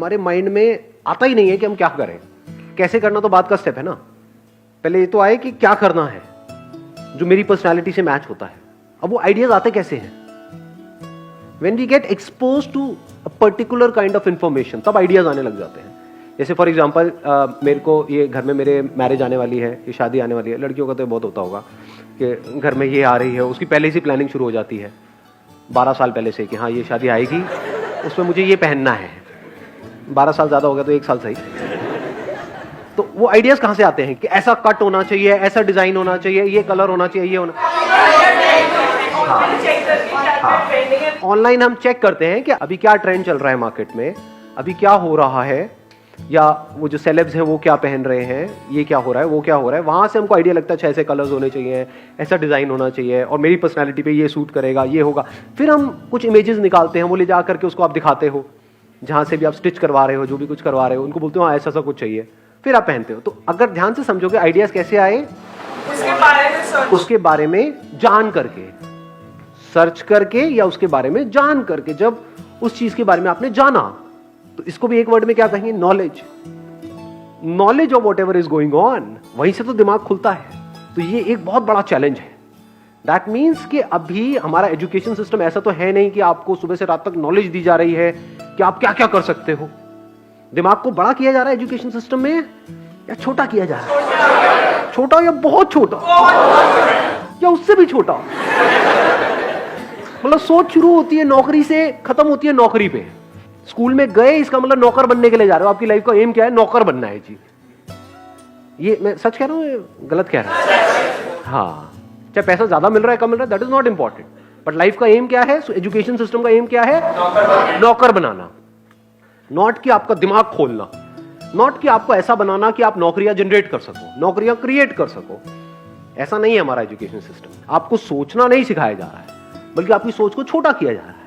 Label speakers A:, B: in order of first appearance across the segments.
A: हमारे माइंड में आता ही नहीं है कि हम क्या करें, कैसे करना तो बात का स्टेप है ना। पहले ये तो आए कि क्या करना है जो मेरी पर्सनालिटी से मैच होता है। अब वो आइडियाज आते कैसे हैं? When we get expose to a particular kind of information, तब आइडियाज आने लग जाते हैं। जैसे फॉर एग्जांपल मेरे को ये घर में मेरे मैरिज आने वाली है, ये शादी आने वाली है। लड़कियों का तो बहुत होता होगा कि घर में ये आ रही है, उसकी पहले से प्लानिंग शुरू हो जाती है 12 साल पहले से कि हाँ ये शादी आएगी, उसमें मुझे ये पहनना है। 12 साल ज़्यादा हो गया तो 1 साल सही। तो वो आइडियाज कहाँ से आते हैं कि ऐसा कट होना चाहिए, ऐसा डिजाइन होना चाहिए, ये कलर होना चाहिए, ये होना। ऑनलाइन हम चेक करते हैं कि अभी क्या ट्रेंड चल रहा है मार्केट में, अभी क्या हो रहा है, या वो जो सेलेब्स हैं वो क्या पहन रहे हैं, ये क्या हो रहा है, वो क्या हो रहा है। वहां से हमको आइडिया लगता है अच्छा ऐसे कलर्स होने चाहिए, ऐसा डिजाइन होना चाहिए और मेरी पर्सनालिटी पे ये सूट करेगा, ये होगा। फिर हम कुछ इमेजेस निकालते हैं, वो ले जा करके उसको आप दिखाते हो, जहां से भी आप स्टिच करवा रहे हो, जो भी कुछ करवा रहे हो, उनको बोलते हो हाँ ऐसा कुछ चाहिए, फिर आप पहनते हो। तो अगर ध्यान से समझोगे आइडियाज कैसे आए, उसके बारे में जान करके, सर्च करके, या उसके बारे में जान करके। जब उस चीज के बारे में आपने जाना, तो इसको भी एक वर्ड में क्या कहेंगे? Knowledge. Knowledge of whatever is going on, वहीं से तो दिमाग खुलता है। तो ये एक बहुत बड़ा चैलेंज है। दैट मीन्स कि अभी हमारा एजुकेशन सिस्टम ऐसा तो है नहीं कि आपको सुबह से रात तक नॉलेज दी जा रही है कि आप क्या क्या कर सकते हो। दिमाग को बड़ा किया जा रहा है एजुकेशन सिस्टम में, या छोटा किया जा रहा है? छोटा या बहुत छोटा, या उससे भी छोटा। मतलब सोच शुरू होती है नौकरी से, खत्म होती है नौकरी पे। स्कूल में गए, इसका मतलब नौकर बनने के लिए जा रहे हो। आपकी लाइफ का एम क्या है? नौकर बनना है जी। ये मैं सच कह रहा हूं, गलत कह रहा हूं? हाँ, चाहे पैसा ज्यादा मिल रहा है कम मिल रहा है, that is not important. But life का एम क्या है? एजुकेशन सिस्टम का एम क्या है? नौकर बनाना। नॉट कि आपका दिमाग खोलना, नॉट कि आपको ऐसा बनाना कि आप नौकरियां जनरेट कर सको, नौकरियां क्रिएट कर सको। ऐसा नहीं है हमारा एजुकेशन सिस्टम। आपको सोचना नहीं सिखाया जा रहा है, बल्कि आपकी सोच को छोटा किया जा रहा है।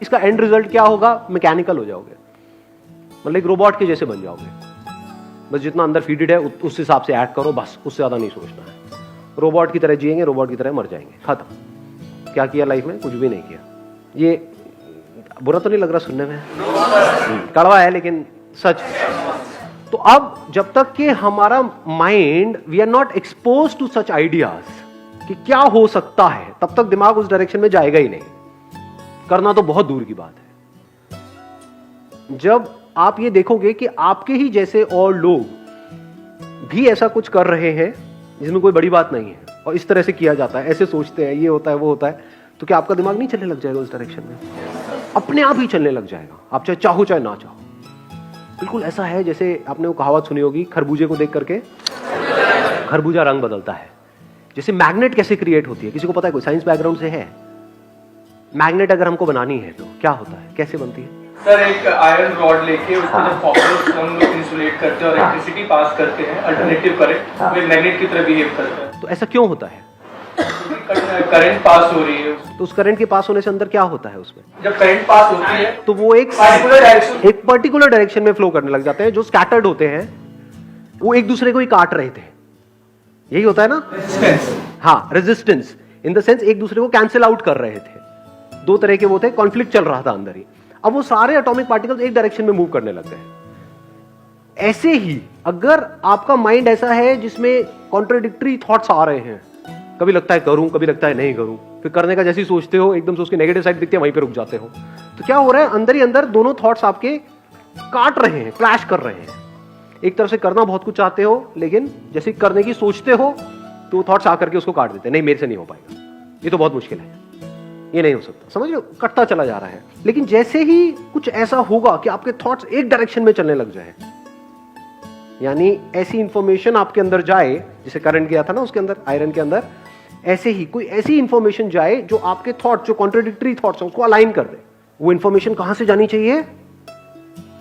A: इसका एंड रिजल्ट क्या होगा? मैकेनिकल हो जाओगे, मतलब एक रोबोट के जैसे बन जाओगे। बस जितना अंदर फीडेड है उस हिसाब से ऐड करो, बस उससे ज्यादा नहीं सोचना है। रोबोट की तरह जिएंगे, रोबोट की तरह मर जाएंगे, खत्म। क्या किया लाइफ में? कुछ भी नहीं किया। ये बुरा तो नहीं लग रहा सुनने में? कड़वा है लेकिन सच। तो अब जब तक कि हमारा mind, we are not expose to such ideas कि क्या हो सकता है, तब तक दिमाग उस डायरेक्शन में जाएगा ही नहीं। करना तो बहुत दूर की बात है। जब आप ये देखोगे कि आपके ही जैसे और लोग भी ऐसा कुछ कर रहे हैं जिसमें कोई बड़ी बात नहीं है, और इस तरह से किया जाता है, ऐसे सोचते हैं, ये होता है वो होता है, तो क्या आपका दिमाग नहीं चलने लग जाएगा उस डायरेक्शन में? अपने आप ही चलने लग जाएगा, आप चाहे चाहो चाहे ना चाहो। बिल्कुल ऐसा है जैसे आपने वो कहावत सुनी होगी, खरबूजे को देख करके खरबूजा रंग बदलता है। जैसे मैग्नेट कैसे क्रिएट होती है, किसी को पता है? कोई साइंस बैकग्राउंड से है? मैग्नेट अगर हमको बनानी है तो क्या होता है, कैसे बनती है?
B: सर, एक आयरन रॉड लेके उसको जब कॉपर हम लोग इंसुलेट करते हैं और इलेक्ट्रिसिटी पास करते हैं, अल्टरनेटिव करंट, वो मैग्नेट की तरह बिहेव करता है।
A: तो ऐसा क्यों होता है?
B: करंट पास हो रही है,
A: तो उस करंट के पास होने से अंदर क्या होता है? उसमें
B: जब करंट पास होती है
A: तो वो एक पर्टिकुलर डायरेक्शन में फ्लो करने लग जाते हैं। जो स्कैटर्ड होते हैं वो एक दूसरे को ही काट रहे थे, यही होता है ना?
B: रेजिस्टेंस।
A: हाँ, रेजिस्टेंस इन द सेंस एक दूसरे को कैंसिल आउट कर रहे थे। दो तरह के वो थे, कॉन्फ्लिक्ट चल रहा था अंदर ही। अब वो सारे एटॉमिक पार्टिकल्स एक डायरेक्शन में मूव करने लग गए। ऐसे ही अगर आपका माइंड ऐसा है जिसमें कॉन्ट्राडिक्टरी थॉट्स आ रहे हैं, कभी लगता है करूं, कभी लगता है नहीं करूं, फिर करने का जैसे ही सोचते हो एकदम से उसके नेगेटिव साइड दिखते हैं, वहीं पे रुक जाते हो। तो क्या हो रहा है? अंदर ही अंदर दोनों थॉट्स आपके काट रहे हैं, क्लैश कर रहे हैं। एक तरफ से करना बहुत कुछ चाहते हो, लेकिन जैसे करने की सोचते हो तो थॉट्स आकर के उसको काट देते हैं। नहीं, मेरे से नहीं हो पाएगा, ये तो बहुत मुश्किल है, ये नहीं हो सकता। समझ लो, कटता चला जा रहा है। लेकिन जैसे ही कुछ ऐसा होगा कि आपके थॉट्स एक डायरेक्शन में चलने लग जाए, यानी ऐसी इंफॉर्मेशन आपके अंदर जाए, जैसे करंट गया था ना उसके अंदर, आयरन के अंदर, ऐसे ही कोई ऐसी इंफॉर्मेशन जाए जो आपके थॉट, जो कॉन्ट्राडिक्टरी थॉट्स हैं, उसको अलाइन कर दे। वो इंफॉर्मेशन कहां से जानी चाहिए?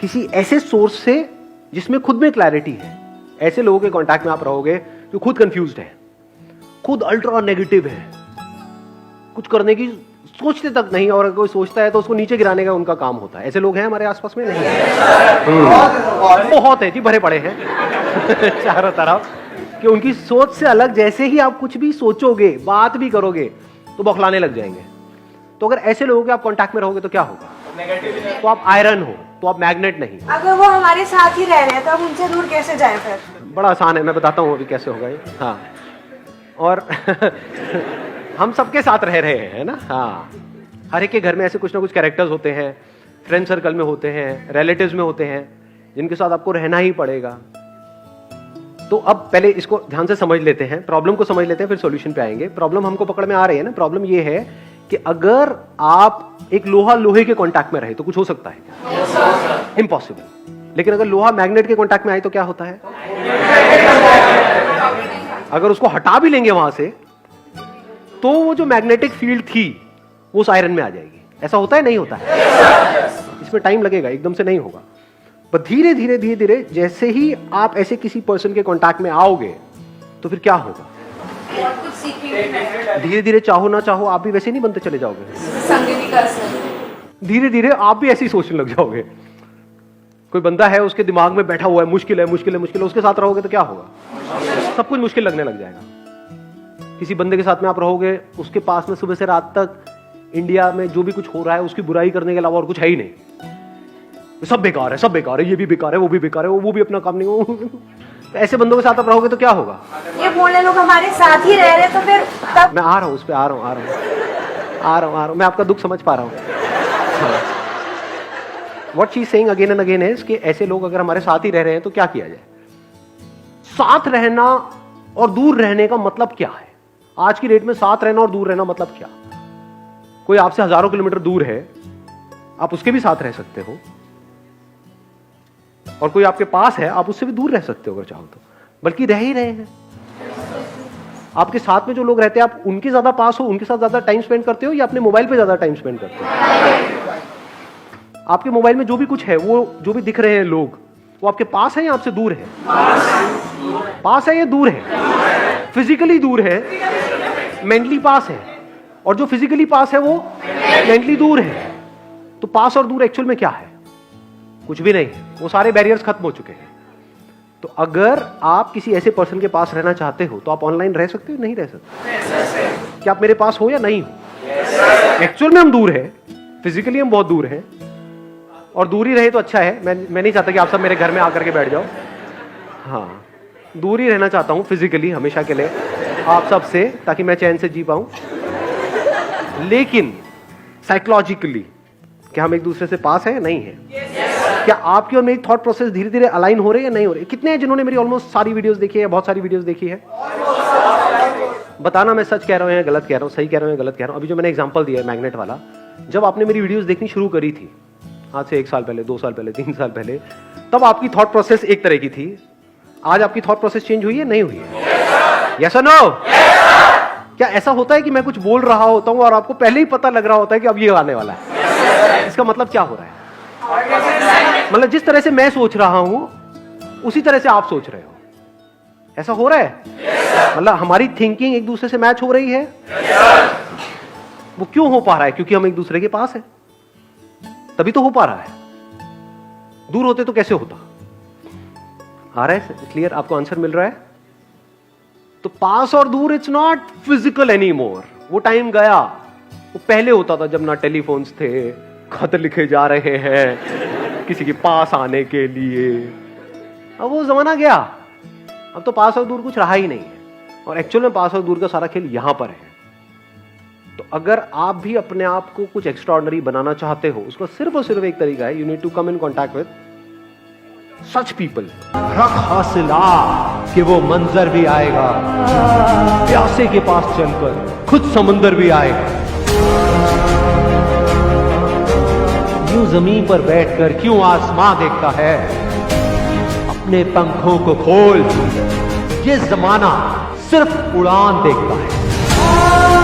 A: किसी ऐसे सोर्स से जिसमें खुद में क्लैरिटी है। ऐसे लोगों के कॉन्टैक्ट में आप रहोगे जो खुद कंफ्यूज्ड है, खुद अल्ट्रा नेगेटिव है, कुछ करने की सोचते तक नहीं, और अगर कोई सोचता है तो उसको नीचे गिराने का उनका काम होता है। ऐसे लोग हैं हमारे आसपास में? नहीं, बहुत है जी, भरे पड़े हैं चारों तरफ, कि उनकी सोच से अलग जैसे ही आप कुछ भी सोचोगे, बात भी करोगे, तो बौखलाने लग जाएंगे। तो अगर ऐसे लोगों के आप कांटेक्ट में रहोगे तो क्या होगा? तो आप आयरन हो, तो आप मैग्नेट नहीं।
C: अगर वो हमारे साथ ही रह रहे हैं तो हम उनसे दूर कैसे जाएं फिर?
A: बड़ा आसान है, मैं बताता हूँ अभी कैसे होगा ये। हाँ, और हम सबके साथ रह रहे हैं ना। हाँ, हर एक के घर में ऐसे कुछ ना कुछ कैरेक्टर्स होते हैं, फ्रेंड सर्कल में होते हैं, रिलेटिव्स में होते हैं, जिनके साथ आपको रहना ही पड़ेगा। तो अब पहले इसको ध्यान से समझ लेते हैं, प्रॉब्लम को समझ लेते हैं, फिर सॉल्यूशन पे आएंगे। प्रॉब्लम हमको पकड़ में आ रही है ना। प्रॉब्लम ये है कि अगर आप एक लोहा लोहे के कांटेक्ट में रहे तो कुछ हो सकता है? इम्पॉसिबल। लेकिन अगर लोहा मैग्नेट के कांटेक्ट में आए तो क्या होता है? अगर उसको हटा भी लेंगे वहां से तो वो जो मैग्नेटिक फील्ड थी वो उस आयरन में आ जाएगी। ऐसा होता है? नहीं होता है। इसमें टाइम लगेगा, एकदम से नहीं होगा। पर धीरे धीरे धीरे धीरे जैसे ही आप ऐसे किसी पर्सन के कांटेक्ट में आओगे तो फिर क्या होगा? धीरे धीरे, चाहो ना चाहो, आप भी वैसे नहीं बनते चले जाओगे। धीरे धीरे आप भी ऐसे ही सोचने लग जाओगे। कोई बंदा है, उसके दिमाग में बैठा हुआ है, मुश्किल है मुश्किल है मुश्किल है, उसके साथ रहोगे तो क्या होगा? सब कुछ मुश्किल लगने लग जाएगा। किसी बंदे के साथ में आप रहोगे, उसके पास में सुबह से रात तक इंडिया में जो भी कुछ हो रहा है उसकी बुराई करने के अलावा और कुछ है ही नहीं। सब बेकार है, सब बेकार है, ये भी बेकार है, वो भी बेकार है, वो भी अपना काम नहीं। तो ऐसे बंदों के साथ आप रहोगे तो क्या होगा?
C: ये बोलने लोग हमारे साथ ही रह रहे तो फिर तब
A: मैं आ रहा हूँ उस पर, आ रहा हूँ, मैं आपका दुख समझ पा रहा हूँ। What she's saying again and again is कि ऐसे लोग अगर हमारे साथ ही रह रहे हैं तो क्या किया जाए? साथ रहना और दूर रहने का मतलब क्या है? आज की डेट में साथ रहना और दूर रहना मतलब क्या? कोई आपसे हजारों किलोमीटर दूर है, आप उसके भी साथ रह सकते हो, और कोई आपके पास है, आप उससे भी दूर रह सकते हो अगर चाहो तो, बल्कि रह ही रहे हैं। आपके साथ में जो लोग रहते हैं, आप उनके ज्यादा पास हो, उनके साथ ज्यादा टाइम स्पेंड करते हो या अपने मोबाइल पे ज्यादा टाइम स्पेंड करते हो? आपके मोबाइल में जो भी कुछ है, वो जो भी दिख रहे हैं लोग, वो आपके पास है या आपसे दूर है? पास है या दूर है? फिजिकली दूर है, मेंटली पास है, और जो फिजिकली पास है वो मेंटली दूर है। तो पास और दूर एक्चुअल में क्या है? कुछ भी नहीं, वो सारे बैरियर्स खत्म हो चुके हैं। तो अगर आप किसी ऐसे पर्सन के पास रहना चाहते हो तो आप ऑनलाइन रह सकते हो? नहीं रह सकते। क्या आप मेरे पास हो या नहीं हो? एक्चुअल में हम दूर है, फिजिकली हम बहुत दूर हैं, और दूर ही रहे तो अच्छा है। मैं नहीं चाहता कि आप सब मेरे घर में आकर के बैठ जाओ। हाँ, दूर ही रहना चाहता हूं फिजिकली हमेशा के लिए आप सब से, ताकि मैं चैन से जी पाऊं। लेकिन साइकोलॉजिकली क्या हम एक दूसरे से पास है? नहीं है। क्या आपकी और मेरी थॉट प्रोसेस धीरे धीरे अलाइन हो रहे हैं या नहीं हो रहे? कितने हैं जिन्होंने मेरी ऑलमोस्ट सारी वीडियोस देखी है, बहुत सारी वीडियोस देखी है? बताना मैं सच कह रहा हूं या गलत कह रहा हूं, सही कह रहा हूं या गलत कह रहा हूं। अभी जो मैंने एग्जांपल दिया है मैग्नेट वाला, जब आपने मेरी वीडियोस देखनी शुरू करी थी आज से 1 साल पहले, 2 साल पहले, 3 साल पहले, तब आपकी थॉट प्रोसेस एक तरह की थी। आज आपकी थॉट प्रोसेस चेंज हुई है? नहीं हुई है? यस और नो? क्या ऐसा होता है कि मैं कुछ बोल रहा होता हूं और आपको पहले ही पता लग रहा होता है कि अब ये आने वाला है? इसका मतलब क्या हो रहा है? मतलब जिस तरह से मैं सोच रहा हूं उसी तरह से आप सोच रहे हो। ऐसा हो रहा है? मतलब हमारी थिंकिंग एक दूसरे से मैच हो रही है। वो क्यों हो पा रहा है? क्योंकि हम एक दूसरे के पास है, तभी तो हो पा रहा है। दूर होते तो कैसे होता? आ रहा है क्लियर? आपको आंसर मिल रहा है? तो पास और दूर it's not physical any more. वो टाइम गया। वो पहले होता था जब ना टेलीफोन्स थे, खत लिखे जा रहे हैं किसी के पास आने के लिए। अब वो जमाना गया। अब तो पास और दूर कुछ रहा ही नहीं है, और एक्चुअल में पास और दूर का सारा खेल यहां पर है। तो अगर आप भी अपने आप को कुछ एक्स्ट्राऑर्डिनरी बनाना चाहते हो, उसका सिर्फ और सिर्फ एक तरीका है, you need to come in contact with such people. रख हासिला कि वो मंजर भी आएगा, प्यासे के पास चलकर खुद समुंदर भी आएगा। यूं जमीन पर बैठकर क्यों आसमां देखता है? अपने पंखों को खोल, ये जमाना सिर्फ उड़ान देखता है।